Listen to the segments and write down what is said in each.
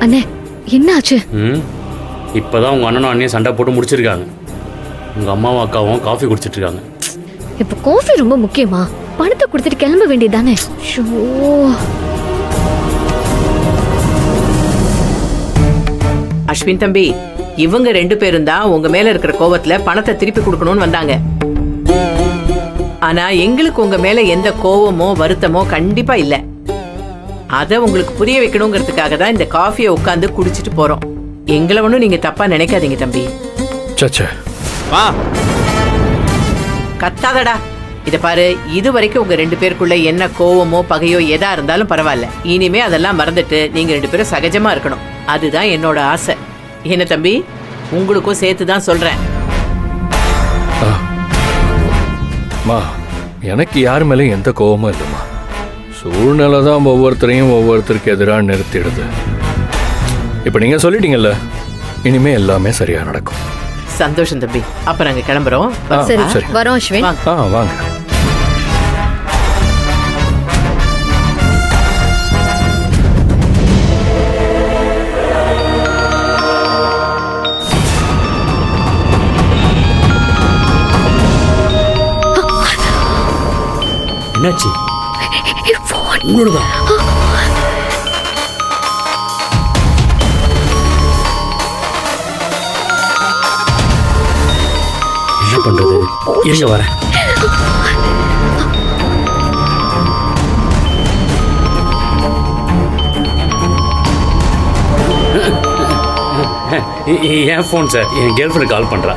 அண்ணே என்ன ஆச்சு? இப்பதான் உங்க அண்ணனும் அண்ணியும் சண்டை போட்டு முடிச்சிருக்காங்க. உங்க அம்மாவும் அக்காவும் காஃபி குடிச்சிட்டு இருக்காங்க. இப்ப காஃபி ரொம்ப முக்கியமா? பணத்தை கொடுத்துட்டு கிளம்ப வேண்டியதானே. அஸ்வின் தம்பி, இவங்க 2 பேரும் தான் உங்க மேல இருக்கிற கோவத்துல பணத்தை திருப்பி கொடுக்கணும்னு வந்தாங்க. ஆனா எங்களுக்கு உங்க மேல எந்த கோவமோ வருத்தமோ கண்டிப்பா இல்ல. அத உங்களுக்கு புரிய வைக்கணுங்கிறதுக்காக தான் இந்த காஃபியை உட்கார்ந்து குடிச்சிட்டு போறோம். எங்களை ஒண்ணும் நீங்க தப்பா நினைக்காதீங்க தம்பி. கத்தாதடா. இத பாரு, இது வரைக்கும் உங்க 2 பேருக்குள்ள என்ன கோவமோ பகையோ எதா இருந்தாலும் பரவாயில்ல. இனிமே அதெல்லாம் மறந்துட்டு நீங்க 2 பேரும் சகஜமா இருக்கணும். அதுதான் என்னோட ஆசை. என்ன தம்பி, உங்களுக்கும் சேர்த்து தான் சொல்றேன். எனக்கு யார் மேலே எந்த கோவமும் இல்லைம்மா. சூழ்நிலை தான் ஒவ்வொருத்தரையும் ஒவ்வொருத்தருக்கு எதிராக நிறுத்திடுது. இப்போ நீங்க சொல்லிட்டீங்கல்ல, இனிமே எல்லாமே சரியா நடக்கும். சந்தோஷம் தம்பி. அப்ப நாங்க கிளம்புறோம். சரி வரோம் அஸ்வின். வாங்க. என்னாச்சு? உங்களோடதான். என்ன பண்றது? இருங்க வரேன். என் போன் சார். என் கேர்ள் ஃப்ரெண்ட் கால் பண்றா.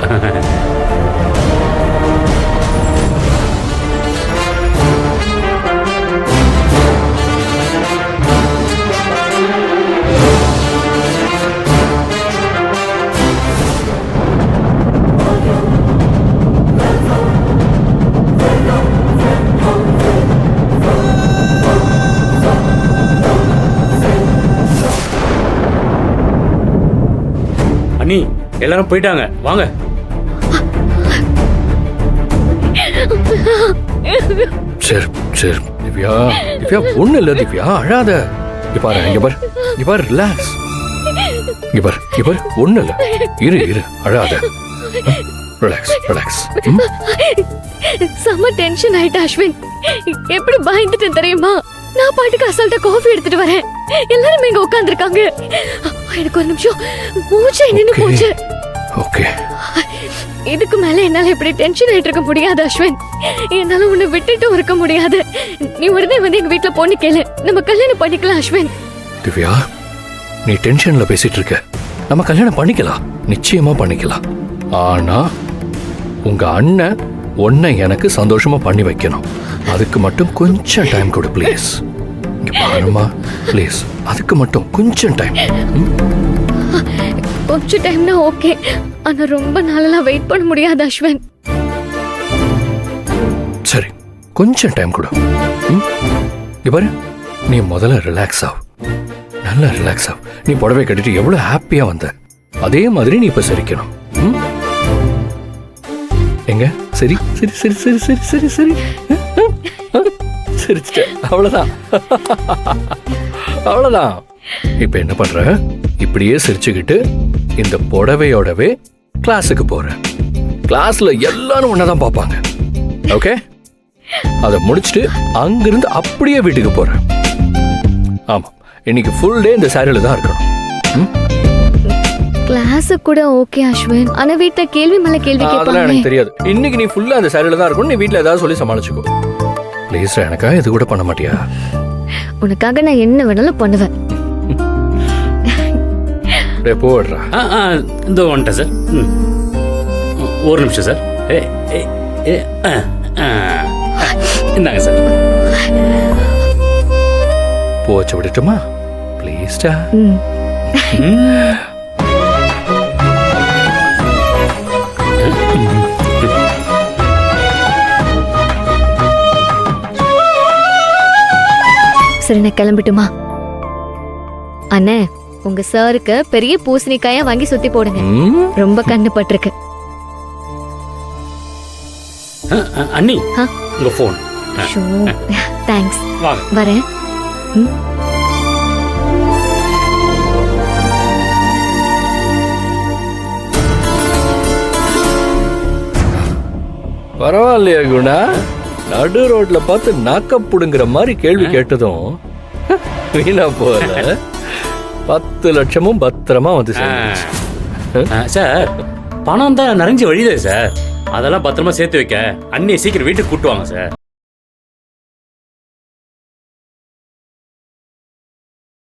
அண்ணி எல்லாரும் போயிட்டாங்க, வாங்க. சரி சரி திவ்யா, திவ்யா ஒண்ணு இல்ல திவ்யா, அழாத. இங்க பாரு ரிலாக்ஸ். இங்க பாரு ஒண்ணு இல்ல. இரு அழாத. ரிலாக்ஸ். செம்ம டென்ஷன் ஆயிட்டா அஸ்வின். எப்படி பயந்துட்டேன் தெரியுமா? நான் பாட்டுக்கு அசால்ட்டா காஃபி எடுத்துட்டு வரேன். எல்லாரும் இங்க உட்கார்ந்திருக்காங்க. எனக்கு ஒரு நிமிஷம் மூச்சை நின்னு போச்சு. ஓகே. இதுக்கு மேல என்னால இப்படி டென்ஷன் ஆயிட்டு இருக்க முடியாது அஸ்வின். என்னால உன்னை விட்டுட்டு இருக்க முடியாது. நீ உடனே வந்து எங்க வீட்டுல பொண்ணு கேளு, நம்ம கல்யாணம் பண்ணிக்கலாம் அஸ்வின். திவ்யா, நீ டென்ஷன்ல பேசிட்டு இருக்க. நம்ம கல்யாணம் பண்ணிக்கலாம், நிச்சயமா பண்ணிக்கலாம். ஆனா உங்க அண்ணன் உன்னை எனக்கு சந்தோஷமா பண்ணி வைக்கணும். அதுக்கு மட்டும் கொஞ்சம் டைம் கொடு ப்ளீஸ். இங்க பாருமா ப்ளீஸ், அதுக்கு மட்டும் கொஞ்சம் டைம். கொஞ்சம் டைம்னா ஓகே, ஆனா ரொம்ப நாளெல்லாம் வெயிட் பண்ண முடியாது அஸ்வின். சரி, கொஞ்சம் டைம் கொடு. இங்க பாரு, நீ முதல்ல ரிலாக்ஸ் ஆகு. நல்லா ரிலாக்ஸ் ஆகு. நீ புடவை கட்டிட்டு எவ்வளவு ஹாப்பியா வந்த, அதே மாதிரி நீ இப்ப சிரிக்கணும். எங்க சரி சரி சரி சரி சரி சரி சரி சிரிச்சிட்ட. அவ்வளவுதான். இப்ப என்ன பண்ற? இப்படியே சிரிச்சுக்கிட்டு இந்த புடவையோடவே கிளாஸுக்கு போற. கிளாஸ்ல எல்லாரும் ஒன்னதான் பார்ப்பாங்க. ஓகே, அதை முடிச்சுட்டு அங்கிருந்து அப்படியே வீட்டுக்கு போற. ஆமா, இன்னைக்கு ஃபுல் டே இந்த சாரியில தான் இருக்கணும். கிளாஸ் கூட ஓகே அஸ்வின், ஆனா வீட்ல கேள்வி மேல கேள்வி கேட்பாங்க. அதெல்லாம் எனக்கு தெரியாது. இன்னைக்கு நீ ஃபுல்லா அந்த சாரியில தான் இருக்கணும். நீ வீட்ல ஏதாவது சொல்லி சமாளிச்சுக்கோ ப்ளீஸ். எனக்காக இது கூட பண்ண மாட்டியா? உனக்காக நான் என்ன வேணாலும் பண்ணுவேன். போடுறா. இந்த வந்துட்டேன் சார். ஒரு நிமிஷம் சார். இந்தாங்க சார். போச்சு விடட்டுமா ப்ளீஸ்டா? சரி, நான் கிளம்பிட்டுமா? அண்ணே, உங்க சாருக்கு பெரிய பூசணிக்காயா வாங்கி சுத்தி போடுங்க. ரொம்ப கண்ணு பட்டிருக்கு. அண்ணி, உங்க போன். தேங்க்ஸ். வரேன். பரவாயில்லையா குணா? நடு ரோட்ல பார்த்து நாக்க புடுங்குற மாதிரி கேள்வி கேட்டதும் வீணா போகல. 10 லட்சமும் பத்திரமா வந்து சேர்ந்துச்சு. சார் பணம் தான் நிறைஞ்சு வழியுதே சார். அதெல்லாம் பத்திரமா சேர்த்து வைக்க அண்ணியை சீக்கிரம் வீட்டுக்கு கூட்டுவாங்க சார்.